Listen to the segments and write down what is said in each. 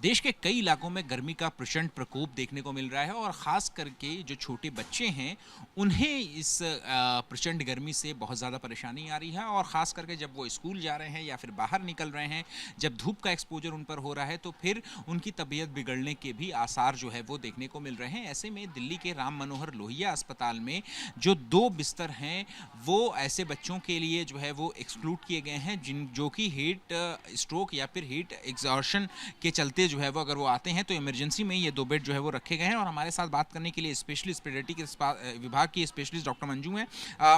देश के कई इलाकों में गर्मी का प्रचंड प्रकोप देखने को मिल रहा है और ख़ास करके जो छोटे बच्चे हैं उन्हें इस प्रचंड गर्मी से बहुत ज़्यादा परेशानी आ रही है और ख़ास करके जब वो स्कूल जा रहे हैं या फिर बाहर निकल रहे हैं, जब धूप का एक्सपोजर उन पर हो रहा है तो फिर उनकी तबीयत बिगड़ने के भी आसार जो है वो देखने को मिल रहे हैं। ऐसे में दिल्ली के राम मनोहर लोहिया अस्पताल में जो 2 बिस्तर हैं वो ऐसे बच्चों के लिए जो है वो एक्सक्लूड किए गए हैं जो कि हीट स्ट्रोक या फिर हीट एग्जॉर्शन के चलते जो है वो अगर वो आते हैं तो इमरजेंसी में ये 2 बेड जो है वो रखे गए हैं। और हमारे साथ बात करने के लिए स्पेशलिस्ट पेडियाट्रिक के विभाग की स्पेशलिस्ट डॉक्टर मंजू हैं।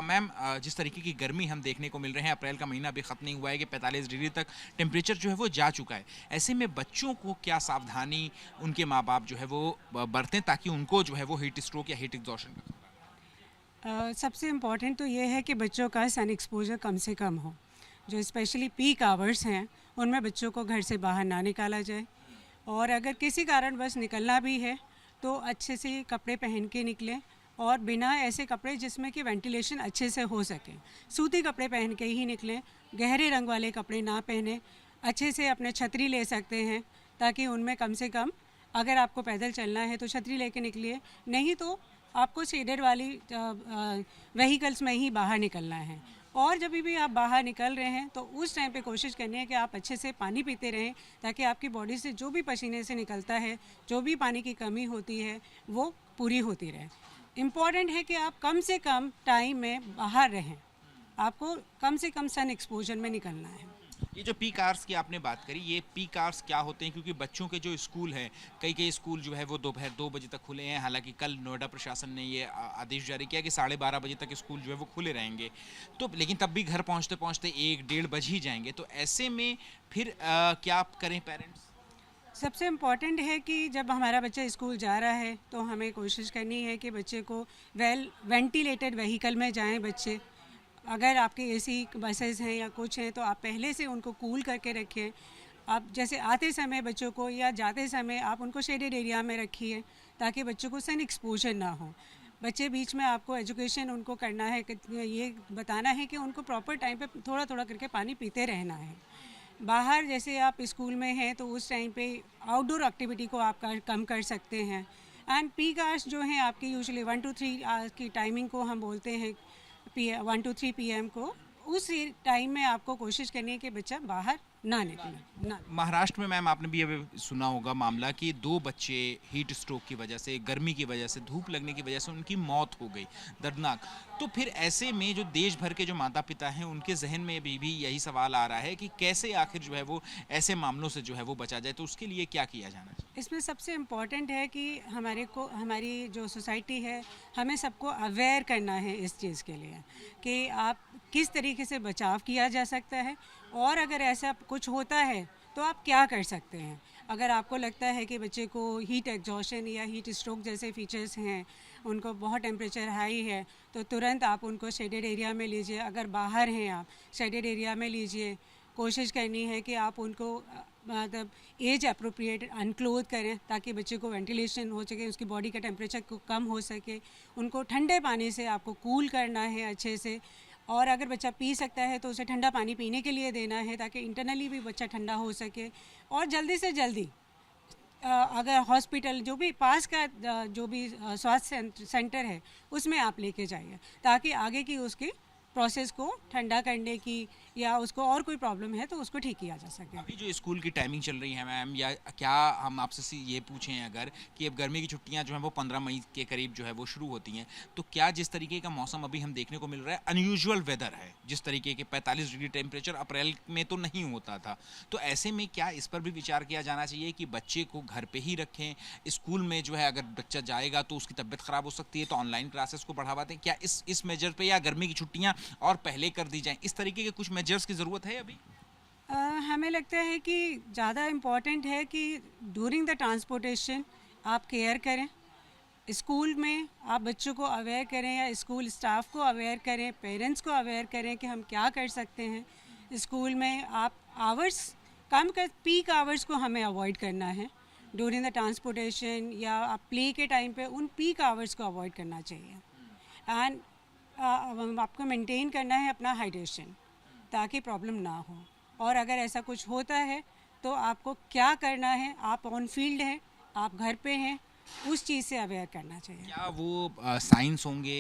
मैम, जिस तरीके की गर्मी हम देखने को मिल रहे हैं, अप्रैल का महीना अभी खत्म नहीं हुआ है कि 45 डिग्री तक टेम्परेचर जो है वो जा चुका है, ऐसे में बच्चों को क्या सावधानी उनके माँ बाप जो है वो बरतें ताकि उनको जो है वो हीट स्ट्रोक या हीट एग्जॉर्शन सबसे इम्पॉर्टेंट तो ये है कि बच्चों का सन एक्सपोजर कम से कम हो। जो स्पेशली पीक आवर्स हैं उनमें बच्चों को घर से बाहर ना निकाला जाए, और अगर किसी कारणवश निकलना भी है तो अच्छे से कपड़े पहन के निकलें और बिना ऐसे कपड़े जिसमें कि वेंटिलेशन अच्छे से हो सके, सूती कपड़े पहन के ही निकलें। गहरे रंग वाले कपड़े ना पहने। अच्छे से अपने छतरी ले सकते हैं ताकि उनमें कम से कम, अगर आपको पैदल चलना है तो छतरी लेके निकलिए, नहीं तो आपको शेडेड वाली व्हीकल्स में ही बाहर निकलना है। और जब भी आप बाहर निकल रहे हैं तो उस टाइम पे कोशिश करनी है कि आप अच्छे से पानी पीते रहें ताकि आपकी बॉडी से जो भी पसीने से निकलता है, जो भी पानी की कमी होती है वो पूरी होती रहे। इम्पॉर्टेंट है कि आप कम से कम टाइम में बाहर रहें, आपको कम से कम सन एक्सपोजर में निकलना है। ये जो पीक आवर्स की आपने बात करी, ये पीक आवर्स क्या होते हैं? क्योंकि बच्चों के जो स्कूल हैं, कई स्कूल जो है वो दोपहर 2 बजे तक खुले हैं। हालांकि कल नोएडा प्रशासन ने ये आदेश जारी किया कि 12:30 बजे तक स्कूल जो है वो खुले रहेंगे, तो लेकिन तब भी घर पहुंचते पहुंचते 1-1:30 बज ही जाएंगे। तो ऐसे में फिर क्या आप करें पेरेंट्स? सबसे इम्पॉर्टेंट है कि जब हमारा बच्चा स्कूल जा रहा है तो हमें कोशिश करनी है कि बच्चे को वेंटिलेटेड व्हीकल में जाएं बच्चे। अगर आपके एसी बसेस हैं या कुछ हैं तो आप पहले से उनको कूल करके रखें। आप जैसे आते समय बच्चों को या जाते समय आप उनको शेडेड एरिया में रखिए ताकि बच्चों को सन एक्सपोजर ना हो। बच्चे बीच में आपको एजुकेशन उनको करना है, ये बताना है कि उनको प्रॉपर टाइम पे थोड़ा थोड़ा करके पानी पीते रहना है। बाहर जैसे आप स्कूल में हैं तो उस टाइम पे आउटडोर एक्टिविटी को आप कम कर सकते हैं। एंड पीक आवर्स जो हैं आपकी यूजुअली 1 to 3 आवर्स की टाइमिंग को हम बोलते हैं 1 to 3 PM को, उस टाइम में आपको कोशिश करनी है कि बच्चा बाहर ना निकले ना। महाराष्ट्र में मैम आपने भी अभी सुना होगा मामला कि 2 बच्चे हीट स्ट्रोक की वजह से, गर्मी की वजह से, धूप लगने की वजह से उनकी मौत हो गई, दर्दनाक। तो फिर ऐसे में जो देश भर के जो माता पिता हैं उनके जहन में भी यही सवाल आ रहा है कि कैसे आखिर जो है वो ऐसे मामलों से जो है वो बचा जाए, तो उसके लिए क्या किया जाना चाहिए? इसमें सबसे इम्पॉर्टेंट है कि हमारी जो सोसाइटी है, हमें सबको अवेयर करना है इस चीज़ के लिए कि आप किस तरीके से बचाव किया जा सकता है, और अगर ऐसा कुछ होता है तो आप क्या कर सकते हैं। अगर आपको लगता है कि बच्चे को हीट एग्जॉशन या हीट स्ट्रोक जैसे फीचर्स हैं, उनको बहुत टेम्परेचर हाई है, तो तुरंत आप उनको शेडेड एरिया में लीजिए। अगर बाहर हैं आप, शेडेड एरिया में लीजिए। कोशिश करनी है कि आप उनको मतलब एज अप्रोप्रिएट अनक्लोथ करें ताकि बच्चे को वेंटिलेशन हो सके, उसकी बॉडी का टेम्परेचर को कम हो सके। उनको ठंडे पानी से आपको कूल करना है अच्छे से, और अगर बच्चा पी सकता है तो उसे ठंडा पानी पीने के लिए देना है ताकि इंटरनली भी बच्चा ठंडा हो सके। और जल्दी से जल्दी अगर हॉस्पिटल जो भी पास का जो भी स्वास्थ्य सेंटर है उसमें आप लेके जाइए ताकि आगे की उसकी प्रोसेस को ठंडा करने की या उसको और कोई प्रॉब्लम है तो उसको ठीक किया जा सके। अभी जो स्कूल की टाइमिंग चल रही है मैम, या क्या हम आपसे ये पूछें अगर कि अब गर्मी की छुट्टियां जो हैं वो 15 मई के करीब जो है वो शुरू होती हैं, तो क्या जिस तरीके का मौसम अभी हम देखने को मिल रहा है, अनयूजुअल वेदर है, जिस तरीके के 45 डिग्री टेम्परेचर अप्रैल में तो नहीं होता था, तो ऐसे में क्या इस पर भी विचार किया जाना चाहिए कि बच्चे को घर पर ही रखें? स्कूल में जो है अगर बच्चा जाएगा तो उसकी तबीयत ख़राब हो सकती है, तो ऑनलाइन क्लासेस को बढ़ावा दें? क्या इस मेजर पर, या गर्मी की छुट्टियाँ और पहले कर दी जाएं, इस तरीके के कुछ मेजर्स की ज़रूरत है अभी? हमें लगता है कि ज़्यादा इम्पॉर्टेंट है कि ड्यूरिंग द ट्रांसपोर्टेशन आप केयर करें। स्कूल में आप बच्चों को अवेयर करें या स्कूल स्टाफ को अवेयर करें, पेरेंट्स को अवेयर करें कि हम क्या कर सकते हैं। स्कूल में आप आवर्स कम कर, पीक आवर्स को हमें अवॉइड करना है ड्यूरिंग द ट्रांसपोर्टेशन, या आप प्ले के टाइम पे उन पीक आवर्स को अवॉइड करना चाहिए। एंड आपको मेंटेन करना है अपना हाइड्रेशन ताकि प्रॉब्लम ना हो, और अगर ऐसा कुछ होता है तो आपको क्या करना है, आप ऑन फील्ड हैं, आप घर पे हैं, उस चीज़ से अवेयर करना चाहिए। क्या वो साइंस होंगे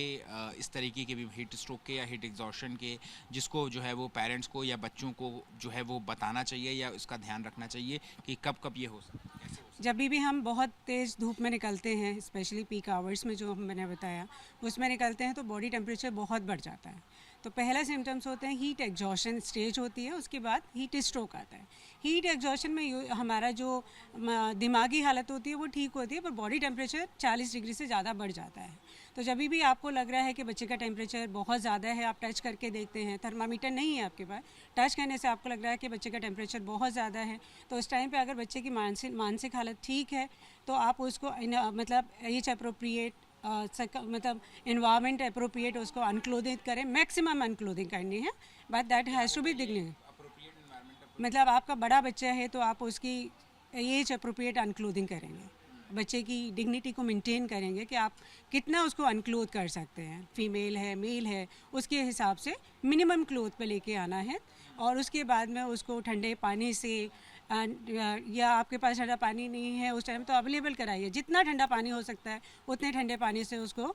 इस तरीके के भी हीट स्ट्रोक के या हीट एग्जॉशन के, जिसको जो है वो पेरेंट्स को या बच्चों को जो है वो बताना चाहिए या उसका ध्यान रखना चाहिए कि कब कब ये हो सकता है, कैसे हो सकता जब भी हम बहुत तेज़ धूप में निकलते हैं, स्पेशली पीक आवर्स में जो मैंने बताया, उसमें निकलते हैं तो बॉडी टेम्परेचर बहुत बढ़ जाता है। तो पहला सिम्टम्स होते हैं हीट एग्जॉशन स्टेज होती है, उसके बाद हीट स्ट्रोक आता है। हीट एग्जॉशन में हमारा जो दिमागी हालत होती है वो ठीक होती है, पर बॉडी टेम्परेचर 40 डिग्री से ज़्यादा बढ़ जाता है। तो जब भी आपको लग रहा है कि बच्चे का टेम्परेचर बहुत ज़्यादा है, आप टच करके देखते हैं, थर्मामीटर नहीं है आपके पास, टच करने से आपको लग रहा है कि बच्चे का टेम्परेचर बहुत ज़्यादा है, तो उस टाइम पे अगर बच्चे की मानसिक हालत ठीक है तो आप उसको मतलब एज अप्रोप्रिएट मतलब इन्वायरमेंट अप्रोप्रिएट उसको अनक्लोदिंग करें, मैक्सिमम अनक्लोदिंग करनी है, but that has to be dignified. मतलब आपका बड़ा बच्चा है तो आप उसकी एज अप्रोप्रिएट अनक्लोदिंग करेंगे, बच्चे की डिग्निटी को मेंटेन करेंगे कि आप कितना उसको अनक्लोथ कर सकते हैं, फीमेल है मेल है उसके हिसाब से मिनिमम क्लोथ पे लेके आना है। और उसके बाद में उसको ठंडे पानी से या आपके पास ठंडा पानी नहीं है उस टाइम तो अवेलेबल कराइए, जितना ठंडा पानी हो सकता है उतने ठंडे पानी से उसको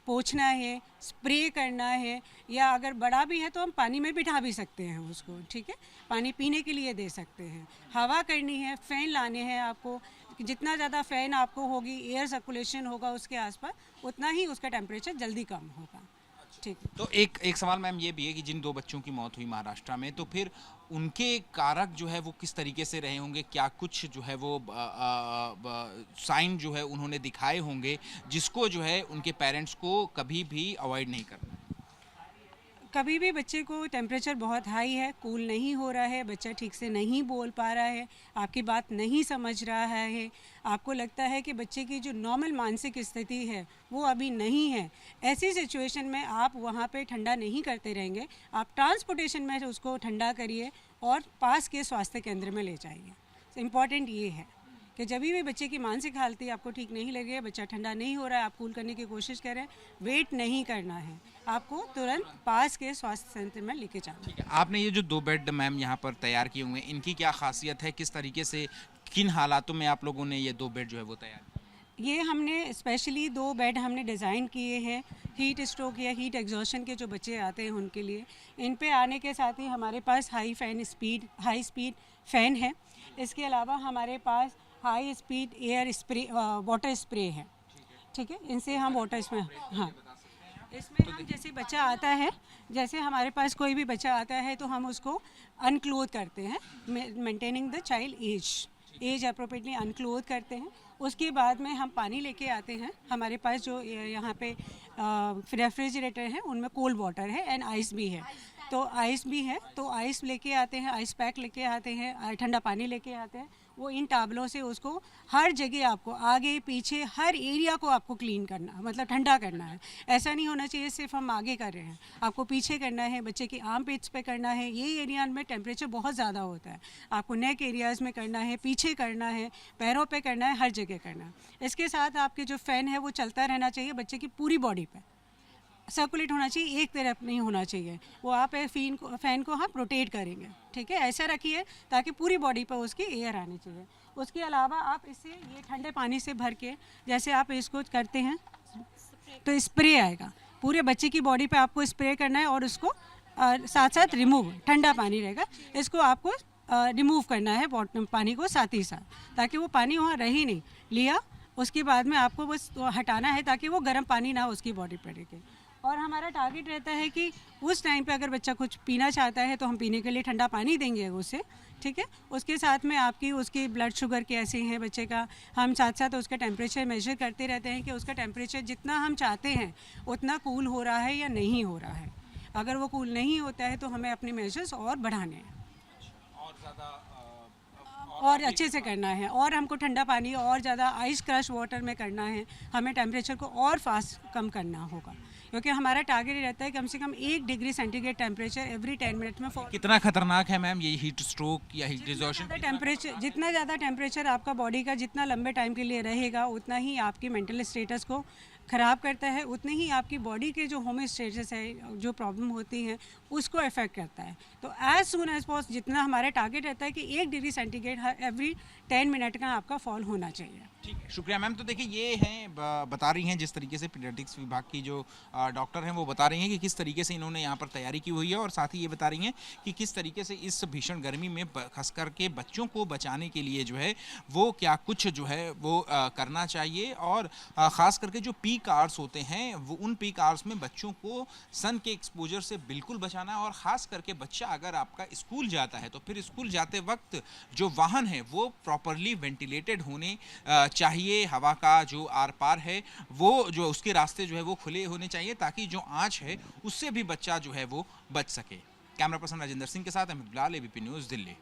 पोंछना है, स्प्रे करना है, या अगर बड़ा भी है तो हम पानी में बिठा भी सकते हैं उसको, ठीक है, पानी पीने के लिए दे सकते हैं। हवा करनी है, फ़ैन लाने हैं आपको, जितना ज़्यादा फ़ैन आपको होगी, एयर सर्कुलेशन होगा उसके आसपास, उतना ही उसका टेम्परेचर जल्दी कम होगा। ठीक है। तो एक सवाल मैम ये भी है कि जिन 2 बच्चों की मौत हुई महाराष्ट्र में, तो फिर उनके कारक जो है वो किस तरीके से रहे होंगे? क्या कुछ जो है वो साइन जो है उन्होंने दिखाए होंगे जिसको जो है उनके पेरेंट्स को कभी भी अवॉइड नहीं करना है? कभी भी बच्चे को टेम्परेचर बहुत हाई है, कूल नहीं हो रहा है, बच्चा ठीक से नहीं बोल पा रहा है, आपकी बात नहीं समझ रहा है, आपको लगता है कि बच्चे की जो नॉर्मल मानसिक स्थिति है वो अभी नहीं है, ऐसी सिचुएशन में आप वहाँ पे ठंडा नहीं करते रहेंगे, आप ट्रांसपोर्टेशन में उसको ठंडा करिए और पास के स्वास्थ्य केंद्र में ले जाइए। इम्पॉर्टेंट ये है कि जब भी बच्चे की मानसिक हालत आपको ठीक नहीं लगे, बच्चा ठंडा नहीं हो रहा है, आप कूल करने की कोशिश करें, वेट नहीं करना है, आपको तुरंत पास के स्वास्थ्य केंद्र में लेके जाना है। आपने ये जो 2 बेड मैम यहाँ पर तैयार किए हुए हैं, इनकी क्या खासियत है? किस तरीके से, किन हालातों में आप लोगों ने ये 2 बेड जो है वो तैयार किए? ये हमने स्पेशली 2 बेड हमने डिज़ाइन किए हैं हीट स्ट्रोक या हीट एग्जॉशन के जो बच्चे आते हैं उनके लिए। इन पे आने के साथ ही हमारे पास हाई स्पीड फ़ैन है। इसके अलावा हमारे पास high speed air spray water spray है, ठीक है, इनसे हम वाटर स्प्रे, हाँ, इसमें हम जैसे बच्चा आता है, जैसे हमारे पास कोई भी बच्चा आता है तो हम उसको अनक्लोथ करते हैं, maintaining the child age appropriately unclothe करते हैं। उसके बाद में हम पानी लेके आते हैं, हमारे पास जो यहाँ पे रेफ्रिजरेटर है उनमें कोल्ड वाटर है एंड आइस भी है, तो आइस भी है, तो आइस लेके आते हैं, आइस पैक लेके आते हैं, ठंडा पानी लेके आते हैं, वो इन टावलों से उसको हर जगह आपको आगे पीछे हर एरिया को आपको क्लीन करना, मतलब ठंडा करना है। ऐसा नहीं होना चाहिए सिर्फ हम आगे कर रहे हैं, आपको पीछे करना है, बच्चे की आर्म पिट्स पे करना है, ये एरिया में टेम्परेचर बहुत ज़्यादा होता है, आपको नेक एरियाज़ में करना है, पीछे करना है, पैरों पे करना है, हर जगह करना है। इसके साथ आपके जो फ़ैन है वो चलता रहना चाहिए, बच्चे की पूरी बॉडी पे सर्कुलेट होना चाहिए, एक तरफ नहीं होना चाहिए, वो आप फ़ैन को हम रोटेट करेंगे, ठीक है, ऐसा रखिए ताकि पूरी बॉडी पर उसकी एयर आनी चाहिए। उसके अलावा आप इसे ये ठंडे पानी से भर के जैसे आप इसको करते हैं तो स्प्रे आएगा, पूरे बच्चे की बॉडी पे आपको स्प्रे करना है और उसको साथ साथ रिमूव, ठंडा पानी रहेगा, इसको आपको रिमूव करना है पानी को साथ ही साथ, ताकि वो पानी वहाँ रह ही नहीं लिया, उसके बाद में आपको बस हटाना है ताकि वो गर्म पानी ना उसकी बॉडी पर रहे। और हमारा टारगेट रहता है कि उस टाइम पे अगर बच्चा कुछ पीना चाहता है तो हम पीने के लिए ठंडा पानी देंगे उसे, ठीक है, उसके साथ में आपकी उसकी ब्लड शुगर कैसे हैं बच्चे का, हम साथ साथ उसका टेम्परेचर मेजर करते रहते हैं कि उसका टेम्परेचर जितना हम चाहते हैं उतना कूल हो रहा है या नहीं हो रहा है। अगर वो कूल नहीं होता है तो हमें अपने मेजर्स और बढ़ाने हैं और ज़्यादा और अच्छे से करना है, और हमको ठंडा पानी और ज़्यादा आइस क्रश वाटर में करना है, हमें टेम्परेचर को और फास्ट कम करना होगा, क्योंकि हमारा टारगेट रहता है कम से कम 1 degree centigrade temperature every 10 minute में। कितना खतरनाक है मैम ये हीट स्ट्रोक या हीट एग्जॉशन? जितना ज़्यादा टेम्परेचर आपका बॉडी का जितना लंबे टाइम के लिए रहेगा उतना ही आपकी मेंटल स्टेटस को ख़राब करता है, उतने ही आपकी बॉडी के जो होमोस्टेसिस है, जो प्रॉब्लम होती हैं, उसको अफेक्ट करता है। तो एज सून एज पॉसिबल जितना हमारा टारगेट रहता है कि 1 डिग्री सेंटीग्रेड एवरी 10 मिनट का आपका फॉल होना चाहिए। ठीक है, शुक्रिया मैम। तो देखिए ये हैं बता रही हैं जिस तरीके से पीडियाट्रिक्स विभाग की जो डॉक्टर हैं वो बता रही हैं कि किस तरीके से इन्होंने यहाँ पर तैयारी की हुई है, और साथ ही ये बता रही हैं कि किस तरीके से इस भीषण गर्मी में खास करके बच्चों को बचाने के लिए जो है वो क्या कुछ जो है वो करना चाहिए, और ख़ास करके जो पीक आवर्स होते हैं वो उन पीक आवर्स में बच्चों को सन के एक्सपोजर से बिल्कुल बचाना है। और ख़ास करके बच्चा अगर आपका स्कूल जाता है तो फिर स्कूल जाते वक्त जो वाहन है वो प्रॉपरली वेंटिलेटेड होने चाहिए, हवा का जो आर पार है वो जो उसके रास्ते जो है वो खुले होने चाहिए, ताकि जो आँच है उससे भी बच्चा जो है वो बच सके। कैमरा पर्सन राजेंद्र सिंह के साथ अमित बिलाल, एबीपी न्यूज़, दिल्ली।